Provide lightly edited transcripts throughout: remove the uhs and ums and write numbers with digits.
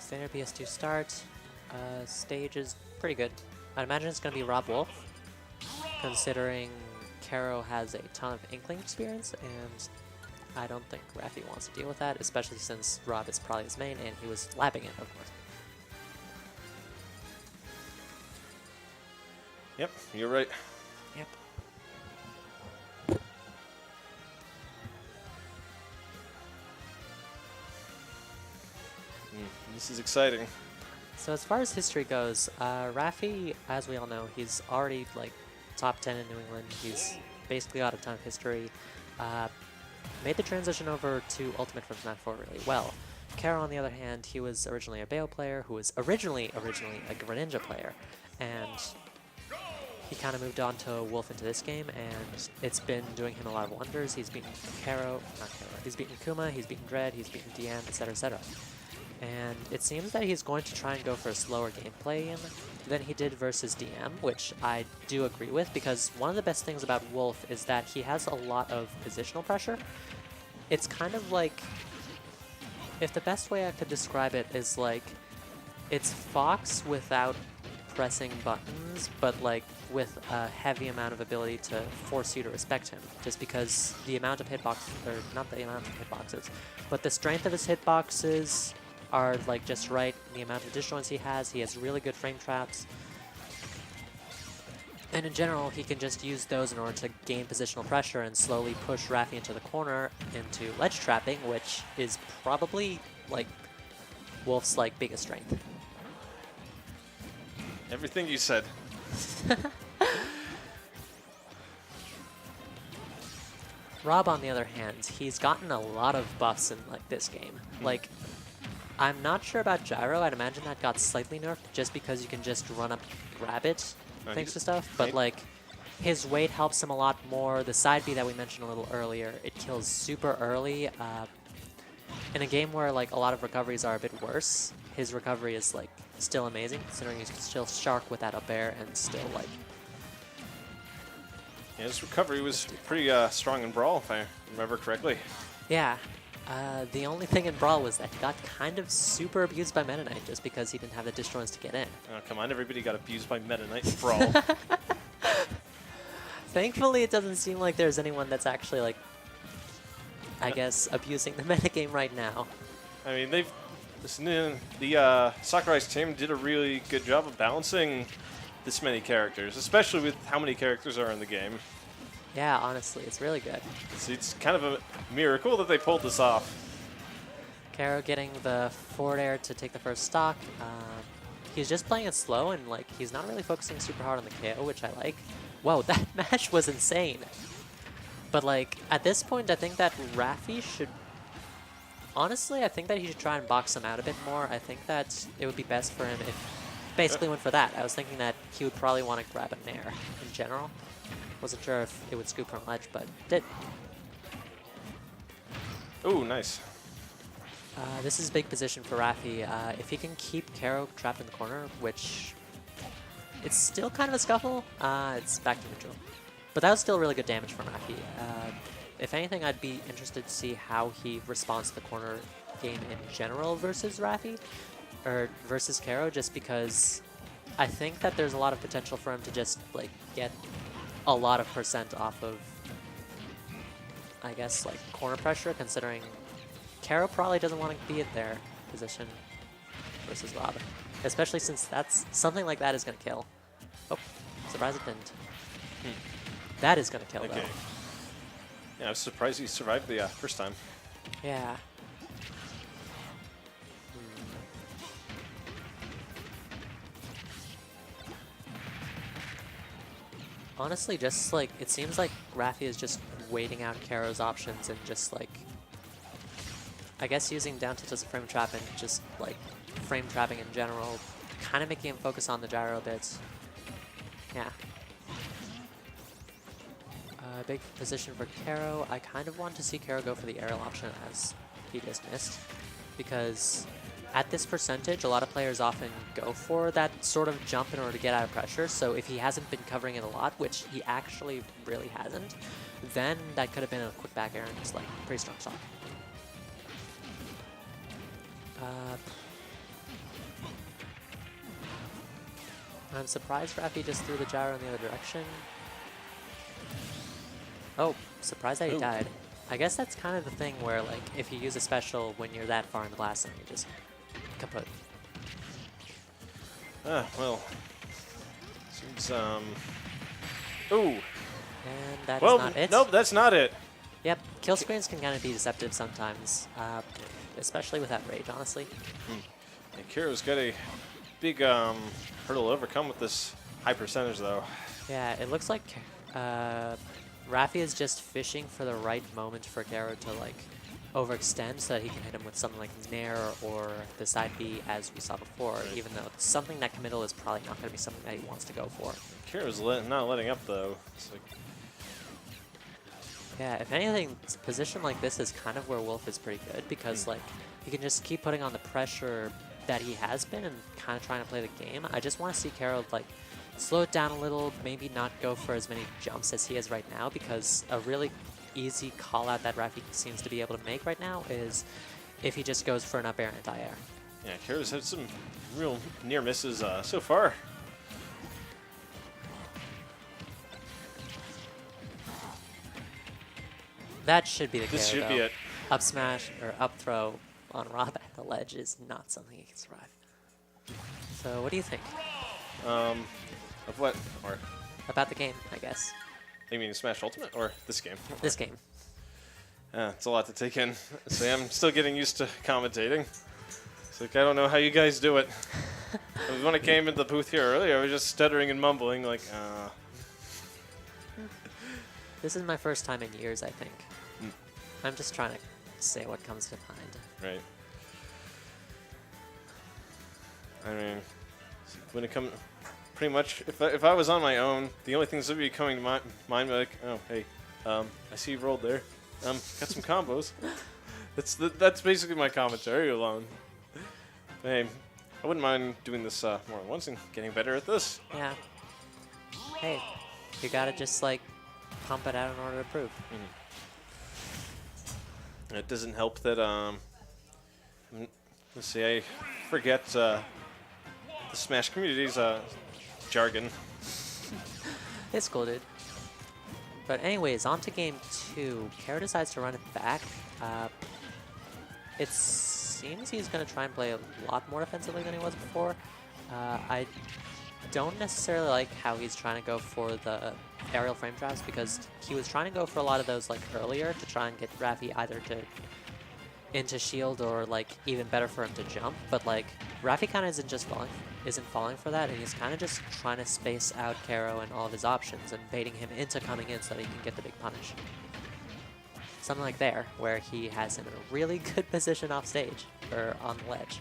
Standard PS2 start. Stage is pretty good. I'd imagine it's going to be Rob Wolf, considering Kero has a ton of Inkling experience, and I don't think Raffi wants to deal with that, especially since Rob is probably his main, and he was lapping it, of course. Yep, you're right. Yep. This is exciting. So as far as history goes, Raffi, as we all know, he's already like top 10 in New England. He's basically got a ton of history. Made the transition over to Ultimate from Smash 4 really well. Kero, on the other hand, he was originally a Bayo player who was originally a Greninja player, and he kind of moved on to Wolf into this game, and it's been doing him a lot of wonders. He's beaten he's beaten Kuma, he's beaten Dread, he's beaten DM, etc., etc. And it seems that he's going to try and go for a slower gameplay than he did versus DM, which I do agree with, because one of the best things about Wolf is that he has a lot of positional pressure. It's kind of like, if the best way I could describe it is like, it's Fox without pressing buttons, but like with a heavy amount of ability to force you to respect him, just because the amount of hitboxes, or not the amount of hitboxes, but the strength of his hitboxes are like just right, the amount of disjoints he has really good frame traps, and in general he can just use those in order to gain positional pressure and slowly push Raffi into the corner into ledge trapping, which is probably like Wolf's like biggest strength. Everything you said. Rob, on the other hand, he's gotten a lot of buffs in like this game. Like, I'm not sure about Gyro. I'd imagine that got slightly nerfed just because you can just run up, grab it, thanks to stuff. But like, his weight helps him a lot more. The side B that we mentioned a little earlier, it kills super early. In a game where like a lot of recoveries are a bit worse, his recovery is like still amazing, considering he's still Shark without up air and still like. Yeah, his recovery was pretty strong in Brawl, if I remember correctly. Yeah. The only thing in Brawl was that he got kind of super abused by Meta Knight just because he didn't have the disjoints to get in. Oh, come on, everybody got abused by Meta Knight in Brawl. Thankfully, it doesn't seem like there's anyone that's actually, like, I guess, abusing the metagame right now. I mean, the Sakurai's team did a really good job of balancing this many characters, especially with how many characters are in the game. Yeah, honestly, it's really good. It's kind of a miracle that they pulled this off. Kero getting the forward air to take the first stock. He's just playing it slow, and like he's not really focusing super hard on the KO, which I like. Whoa, that match was insane. But like, at this point, I think that Raffi should... Honestly, I think that he should try and box him out a bit more. I think that it would be best for him if basically went for that. I was thinking that he would probably want to grab an air in general. Wasn't sure if it would scoop from ledge, but did. Ooh, nice. This is big position for Raffi. If he can keep Kero trapped in the corner, which it's still kind of a scuffle, it's back to neutral. But that was still really good damage from Raffi. If anything, I'd be interested to see how he responds to the corner game in general versus Raffi, or versus Kero, just because I think that there's a lot of potential for him to just like get a lot of percent off of, I guess, like corner pressure, considering Kero probably doesn't want to be at their position versus Rob, especially since that's something like that is going to kill. Oh, surprised it didn't. That is going to kill, though. Yeah, I was surprised he survived the first time. Yeah. Honestly, just like, it seems like Raffi is just waiting out Kero's options and just like, I guess using down tilt as a frame trap and just like frame trapping in general, kind of making him focus on the gyro bits. Yeah. Big position for Kero. I kind of want to see Kero go for the aerial option as he just missed, because at this percentage, a lot of players often go for that sort of jump in order to get out of pressure. So if he hasn't been covering it a lot, which he actually really hasn't, then that could have been a quick back air and just like pretty strong stock. I'm surprised Raffi just threw the gyro in the other direction. Oh, surprised that he Ooh. died. I guess that's kind of the thing where, like, if you use a special when you're that far in the glass, then you just kaput. Well. Seems, Ooh. And that is Well, not it. nope, that's not it. Yep, kill screens can kind of be deceptive sometimes, especially with that rage, honestly. And Kero's got a big hurdle to overcome with this high percentage, though. Yeah, it looks like Raffi is just fishing for the right moment for Kero to like overextend so that he can hit him with something like Nair or the side B as we saw before, Right. even though something that committal is probably not going to be something that he wants to go for. Kero's not letting up, though. It's like, Yeah, if anything, a position like this is kind of where Wolf is pretty good because like he can just keep putting on the pressure that he has been and kind of trying to play the game. I just want to see Kero like slow it down a little, maybe not go for as many jumps as he is right now, because a really easy call out that Raffi seems to be able to make right now is if he just goes for an up air anti-air. yeah, Kero's had some real near misses so far. That should be the This Kero, should though. be it. Up smash or up throw on Rob at the ledge is not something he can survive. So what do you think Of what? Or about the game, I guess? you mean Smash Ultimate or this game? This game. It's a lot to take in. So I'm still getting used to commentating. It's like, I don't know how you guys do it. When I came into the booth here earlier, I was just stuttering and mumbling like, This is my first time in years, I think. I'm just trying to say what comes to mind. right. I mean, when it comes, pretty much, if I was on my own, the only things that would be coming to mind would be like, oh, hey, I see you rolled there. Got some combos. That's basically my commentary alone. Hey, I wouldn't mind doing this more than once and getting better at this. Yeah. Hey, you gotta just like pump it out in order to prove. It doesn't help that let's see, I forget the Smash community's jargon. It's cool, dude. But anyways, on to game 2. Kero decides to run it back. It seems he's going to try and play a lot more defensively than he was before. I don't necessarily like how he's trying to go for the aerial frame traps because he was trying to go for a lot of those like earlier to try and get Raffi either to into shield or like even better for him to jump. But like Raffi kind of isn't falling for that, and he's kind of just trying to space out Kero and all of his options and baiting him into coming in so that he can get the big punish. Something like there, where he has him in a really good position off stage, or on the ledge.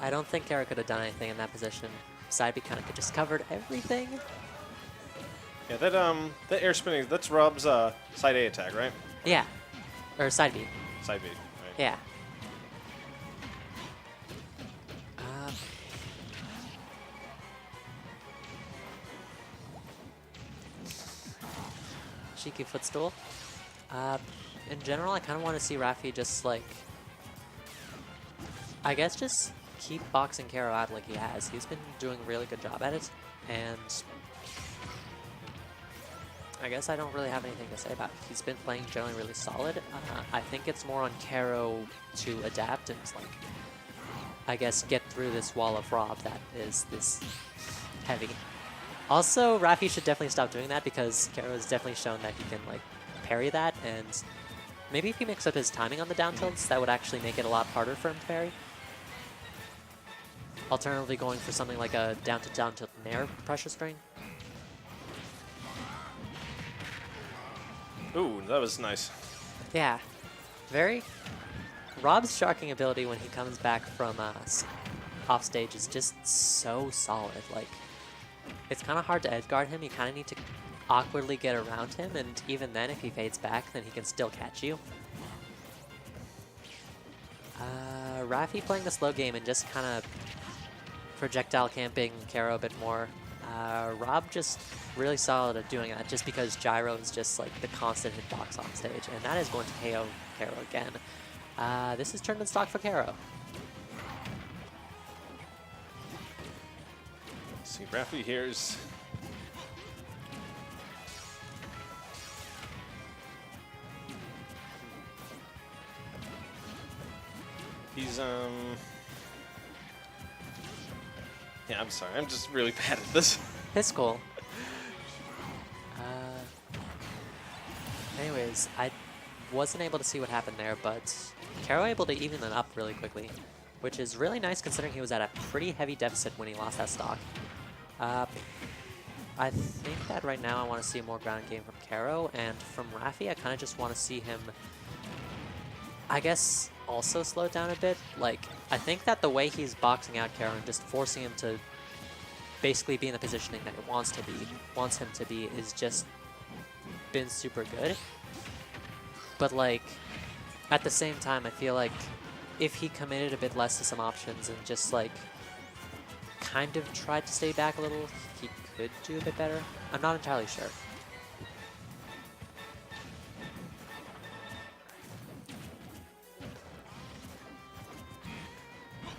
I don't think Kero could have done anything in that position. Side B kind of just covered everything. Yeah, that air spinning, that's Rob's side A attack, right? Yeah. Or side B. Side B, right? Yeah. Cheeky footstool. In general, I kind of want to see Raffi just like, I guess just keep boxing Kero out like he has. He's been doing a really good job at it, and I guess I don't really have anything to say about it. He's been playing generally really solid. I think it's more on Kero to adapt and like, I guess, get through this wall of Rob that is this heavy. Also, Raffi should definitely stop doing that because Kero has definitely shown that he can like parry that, and maybe if he mixed up his timing on the down tilts, that would actually make it a lot harder for him to parry. Alternatively, going for something like a down tilt nair pressure string. Ooh, that was nice. Yeah, very. Rob's sharking ability when he comes back from off stage is just so solid. Like, it's kind of hard to edge guard him. You kind of need to awkwardly get around him, and even then, if he fades back, then he can still catch you. Raffi playing the slow game and just kind of projectile camping Kero a bit more. Rob just really solid at doing that just because Gyro is just like the constant hitbox on stage, and that is going to KO Kero again. This is turned in stock for Kero. See, Raffi here's. He's, yeah, I'm sorry. I'm just really bad at this. It's cool. Anyways, I wasn't able to see what happened there, but Kero able to even it up really quickly, which is really nice considering he was at a pretty heavy deficit when he lost that stock. I think that right now I want to see more ground game from Kero, and from Raffi, I kind of just want to see him, I guess, also slow down a bit. Like, I think that the way he's boxing out Kero and just forcing him to basically be in the positioning that he wants him to be is just been super good. But like, at the same time, I feel like if he committed a bit less to some options and just like kind of tried to stay back a little, he could do a bit better. I'm not entirely sure.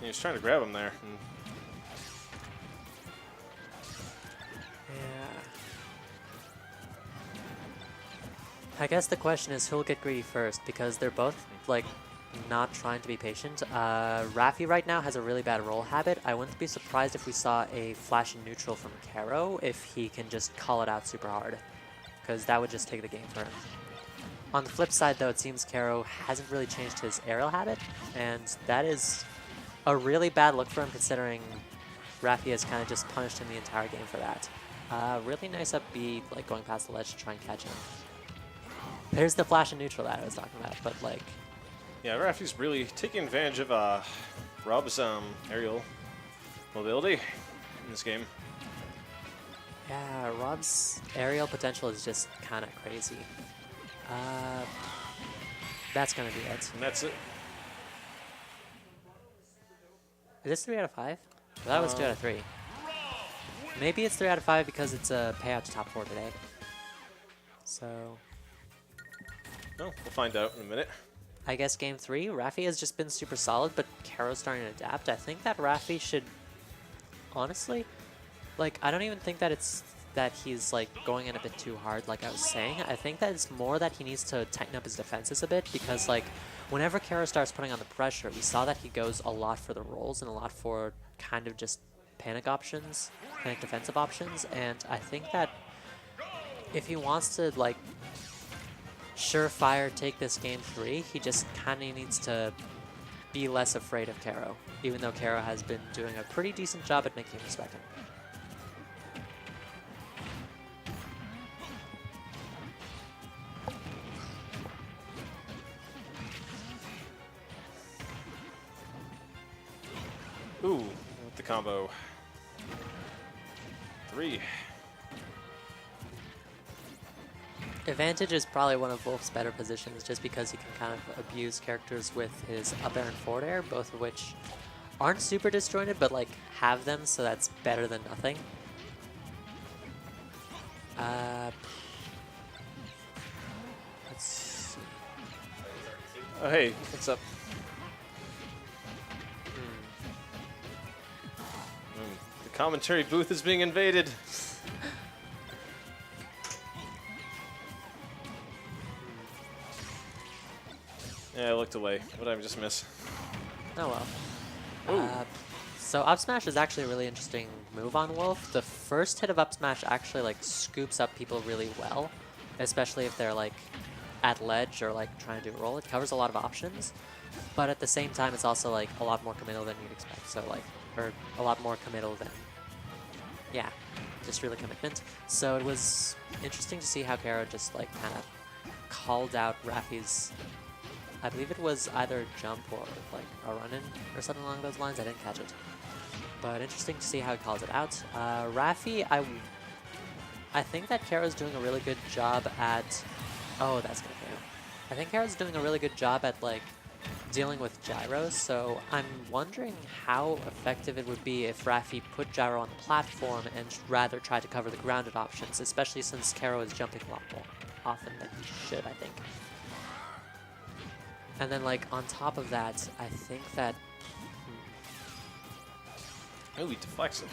He was trying to grab him there. Yeah. I guess the question is who'll get greedy first, because they're both like not trying to be patient. Raffi right now has a really bad roll habit. I wouldn't be surprised if we saw a flash in neutral from Kero if he can just call it out super hard, because that would just take the game for him. On the flip side though, it seems Kero hasn't really changed his aerial habit, and that is a really bad look for him considering Raffi has kind of just punished him the entire game for that. Really nice up B, like going past the ledge to try and catch him. There's the flash in neutral that I was talking about, but like... Yeah, Raffi's really taking advantage of Rob's aerial mobility in this game. Yeah, Rob's aerial potential is just kind of crazy. That's going to be it. And that's it. Is this 3 out of 5? That was 2 out of 3. Maybe it's 3 out of 5 because it's a payout to top 4 today. So... Oh, we'll find out in a minute. I guess game 3, Raffi has just been super solid, but Kero's starting to adapt. I think that Raffi should, honestly, like, I don't even think that it's that he's like going in a bit too hard like I was saying. I think that it's more that he needs to tighten up his defenses a bit, because like whenever Kero starts putting on the pressure, we saw that he goes a lot for the rolls and a lot for kind of just panic options, panic defensive options, and I think that if he wants to like surefire take this game 3, he just kind of needs to be less afraid of Kero, even though Kero has been doing a pretty decent job at making him respect him. Ooh, with the combo. 3. Advantage is probably one of Wolf's better positions just because he can kind of abuse characters with his up air and forward air, both of which aren't super disjointed, but like have them, so that's better than nothing. Let's see. Oh, hey, what's up? The commentary booth is being invaded. Yeah, I looked away. What did I just miss? Oh well. So up smash is actually a really interesting move on Wolf. The first hit of up smash actually like scoops up people really well, especially if they're like at ledge or like trying to do a roll. It covers a lot of options, but at the same time it's also like a lot more committal than you'd expect. So like, or a lot more committal than, yeah, just really commitment. So it was interesting to see how Kero just like kind of called out Raffi's, I believe it was either jump or like a run-in or something along those lines. I didn't catch it. But interesting to see how he calls it out. Raffi, I think that Kero's doing a really good job at... Oh, that's going to fail. I think Kero's doing a really good job at like dealing with gyros, so I'm wondering how effective it would be if Raffi put gyro on the platform and rather try to cover the grounded options, especially since Kero is jumping a lot more often than he should, I think. And then, like, on top of that, I think that... Oh, he deflects it.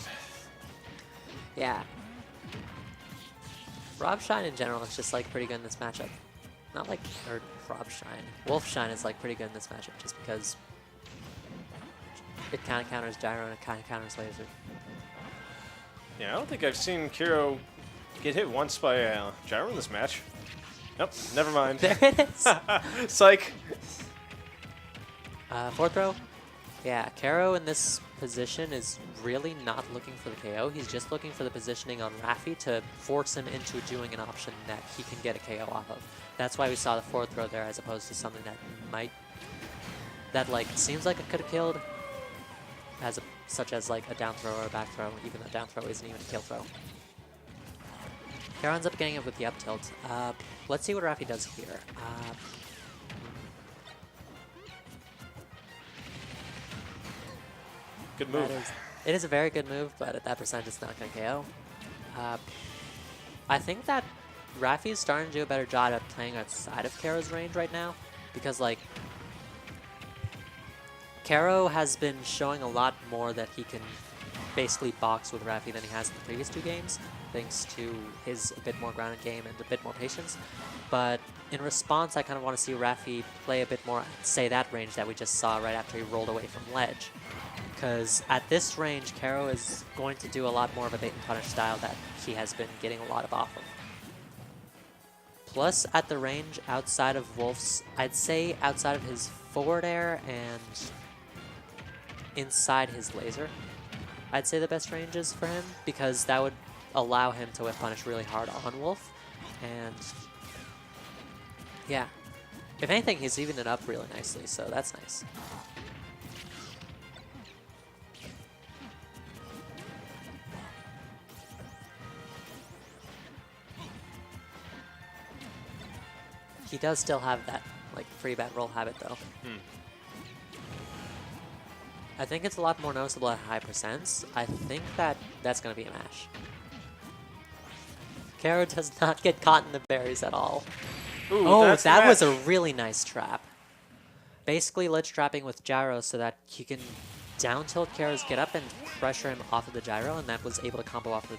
Yeah. Robshine in general is just, like, pretty good in this matchup. Not like, or Robshine. Wolfshine is like pretty good in this matchup just because it kind of counters gyro and it kind of counters laser. Yeah, I don't think I've seen Kero get hit once by gyro in this match. Nope, never mind. There it is. Psych. Fourth row. Yeah, Kero in this position is really not looking for the KO. He's just looking for the positioning on Raffi to force him into doing an option that he can get a KO off of. That's why we saw the fourth throw there as opposed to something that like seems like it could have killed, such as like a down throw or a back throw. Even a down throw isn't even a kill throw. Kero ends up getting it with the up tilt. Let's see what Raffi does here. Good move. It is a very good move, but at that percentage, it's not going to KO. I think that Raffi is starting to do a better job at playing outside of Kero's range right now, because like Kero has been showing a lot more that he can basically box with Raffi than he has in the previous two games, thanks to his a bit more grounded game and a bit more patience. But in response, I kind of want to see Raffi play a bit more, say, that range that we just saw right after he rolled away from ledge. Because at this range, Kero is going to do a lot more of a bait and punish style that he has been getting a lot of off of. Plus, at the range outside of Wolf's, I'd say outside of his forward air and inside his laser, I'd say the best range is for him, because that would allow him to whip punish really hard on Wolf. And yeah, if anything, he's evened it up really nicely, so that's nice. He does still have that like free bat roll habit though. I think it's a lot more noticeable at high percents. I think that that's going to be a mash. Kero does not get caught in the berries at all. Ooh, oh, that was a really nice trap. Basically ledge trapping with gyro so that you can down tilt Kero's get up and pressure him off of the gyro, and that was able to combo off of